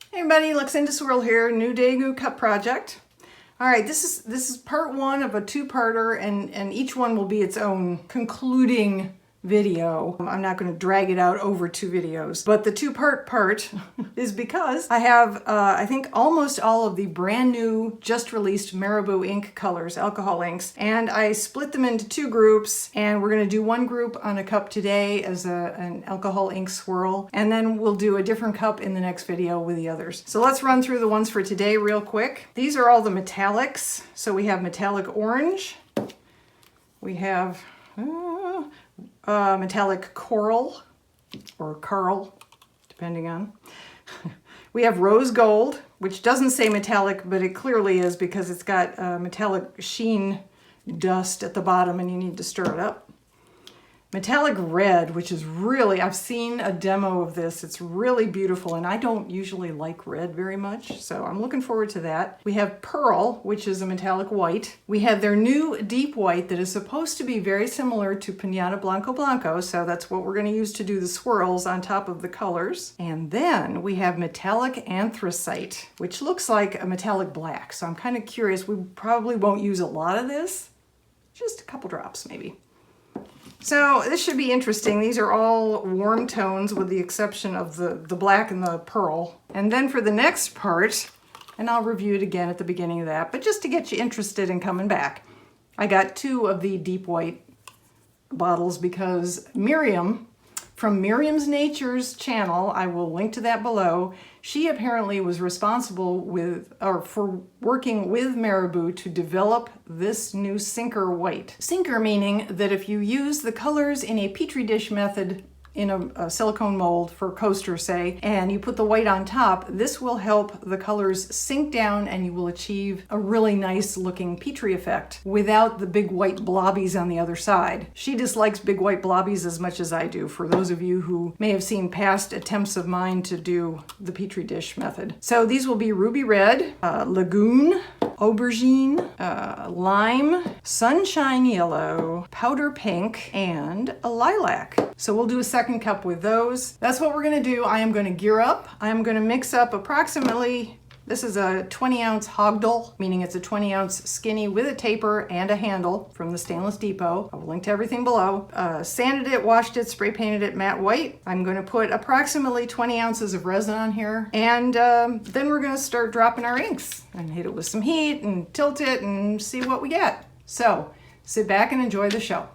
Hey everybody, Luxinda Swirl here, new day, new cup project. All right, this is part one of a two-parter, and each one will be its own concluding video. I'm not going to drag it out over two videos, but the part is because I have, I think, almost all of the brand new, just released Marabu ink colors, alcohol inks, and I split them into two groups, and we're going to do one group on a cup today as an alcohol ink swirl, and then we'll do a different cup in the next video with the others. So let's run through the ones for today real quick. These are all the metallics. So we have metallic orange, we have metallic coral, or Carl, depending on. We have rose gold, which doesn't say metallic, but it clearly is because it's got metallic sheen dust at the bottom and you need to stir it up. Metallic red, which is really, I've seen a demo of this. It's really beautiful, and I don't usually like red very much, so I'm looking forward to that. We have pearl, which is a metallic white. We have their new deep white that is supposed to be very similar to Piñata Blanco Blanco, so that's what we're going to use to do the swirls on top of the colors. And then we have metallic anthracite, which looks like a metallic black, so I'm kind of curious. We probably won't use a lot of this, just a couple drops maybe. So this should be interesting. These are all warm tones with the exception of the black and the pearl. And then for the next part, and I'll review it again at the beginning of that, but just to get you interested in coming back, I got two of the deep white bottles because Miriam, from Miriam's Nature's channel, I will link to that below, she apparently was responsible for working with Marabu to develop this new sinker white. Sinker meaning that if you use the colors in a petri dish method in a silicone mold for a coaster, say, and you put the white on top, this will help the colors sink down and you will achieve a really nice looking petri effect without the big white blobbies on the other side. She dislikes big white blobbies as much as I do, for those of you who may have seen past attempts of mine to do the petri dish method. So these will be ruby red, lagoon, aubergine, lime, sunshine yellow, powder pink, and a lilac. So we'll do a second cup with those. That's what we're gonna do. I am gonna gear up. I am gonna mix up approximately, this is a 20-ounce Hogdal, meaning it's a 20-ounce skinny with a taper and a handle from the Stainless Depot. I will link to everything below. Sanded it, washed it, spray painted it matte white. I'm gonna put approximately 20 ounces of resin on here, and then we're gonna start dropping our inks and hit it with some heat and tilt it and see what we get. So sit back and enjoy the show.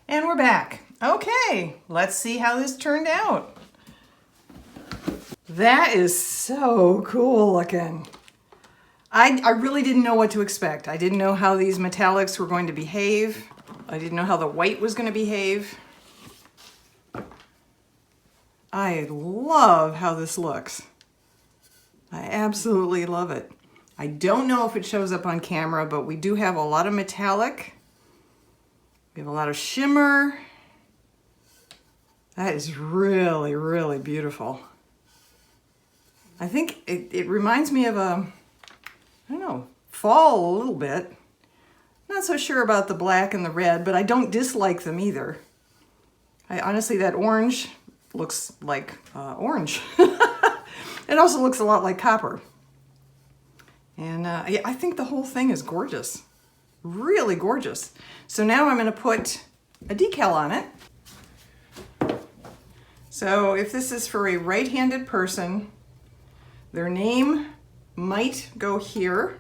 And we're back. Okay, let's see how this turned out. That is so cool looking. I really didn't know what to expect. I didn't know how these metallics were going to behave. I didn't know how the white was going to behave. I love how this looks. I absolutely love it. I don't know if it shows up on camera, but we do have a lot of metallic. We have a lot of shimmer. That is really, really beautiful. I think it reminds me of I don't know, fall a little bit. Not so sure about the black and the red, but I don't dislike them either. Honestly, that orange looks like orange. It also looks a lot like copper. And yeah, I think the whole thing is gorgeous. Really gorgeous. So now I'm going to put a decal on it. So if this is for a right-handed person, their name might go here,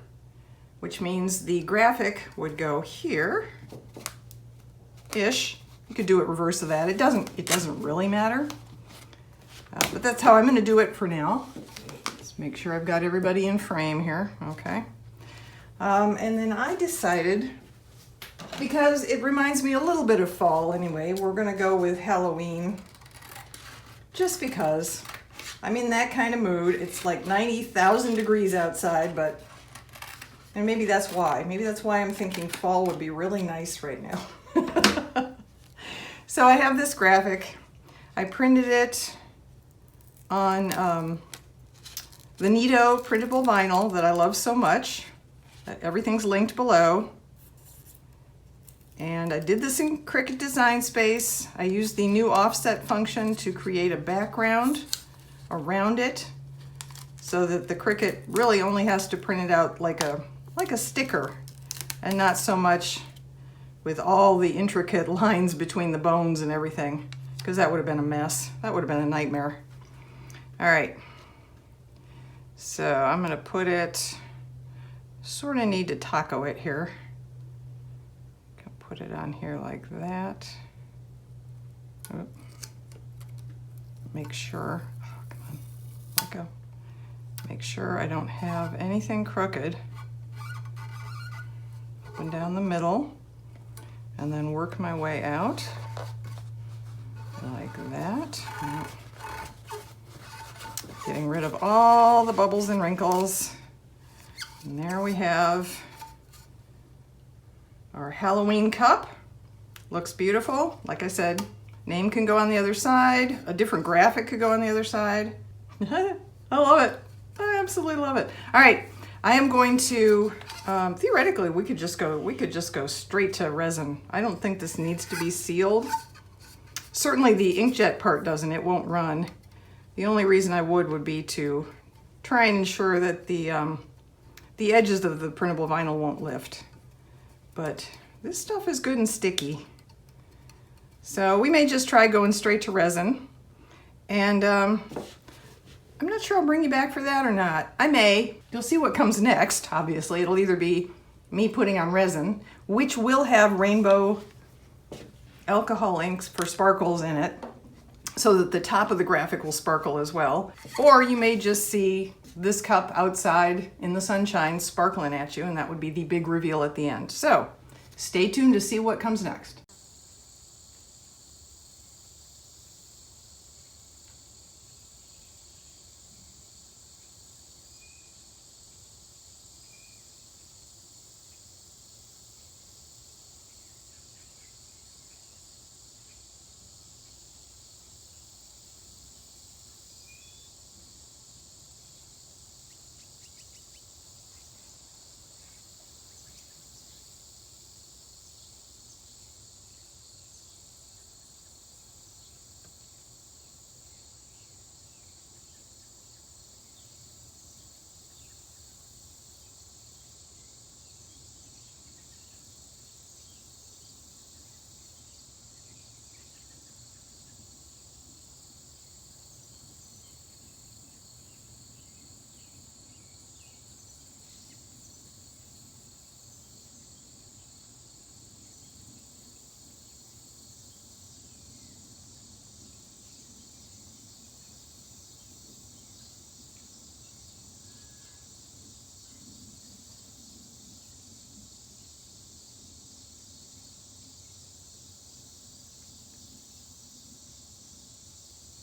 which means the graphic would go here-ish. You could do it reverse of that. It doesn't really matter. But that's how I'm going to do it for now. Let's make sure I've got everybody in frame here. Okay. And then I decided, because it reminds me a little bit of fall anyway, we're going to go with Halloween. Just because I'm in that kind of mood. It's like 90,000 degrees outside, and maybe that's why. Maybe that's why I'm thinking fall would be really nice right now. So I have this graphic. I printed it on the Nito printable vinyl that I love so much. Everything's linked below. And I did this in Cricut Design Space. I used the new offset function to create a background around it so that the Cricut really only has to print it out like a sticker and not so much with all the intricate lines between the bones and everything, because that would have been a mess. That would have been a nightmare. All right, so I'm gonna put it, sort of need to taco it here. Put it on here like that. Oop. Make sure, oh, come on, let go. Make sure I don't have anything crooked. Up and down the middle, and then work my way out like that. Getting rid of all the bubbles and wrinkles. And there we have our Halloween cup. Looks beautiful. Like I said, name can go on the other side. A different graphic could go on the other side. I love it. I absolutely love it. All right, I am going to, theoretically, we could just go straight to resin. I don't think this needs to be sealed. Certainly the inkjet part doesn't, it won't run. The only reason I would be to try and ensure that the edges of the printable vinyl won't lift. But this stuff is good and sticky. So we may just try going straight to resin. And I'm not sure I'll bring you back for that or not. I may. You'll see what comes next, obviously. It'll either be me putting on resin, which will have rainbow alcohol inks for sparkles in it, so that the top of the graphic will sparkle as well. Or you may just see this cup outside in the sunshine sparkling at you, and that would be the big reveal at the end. So stay tuned to see what comes next.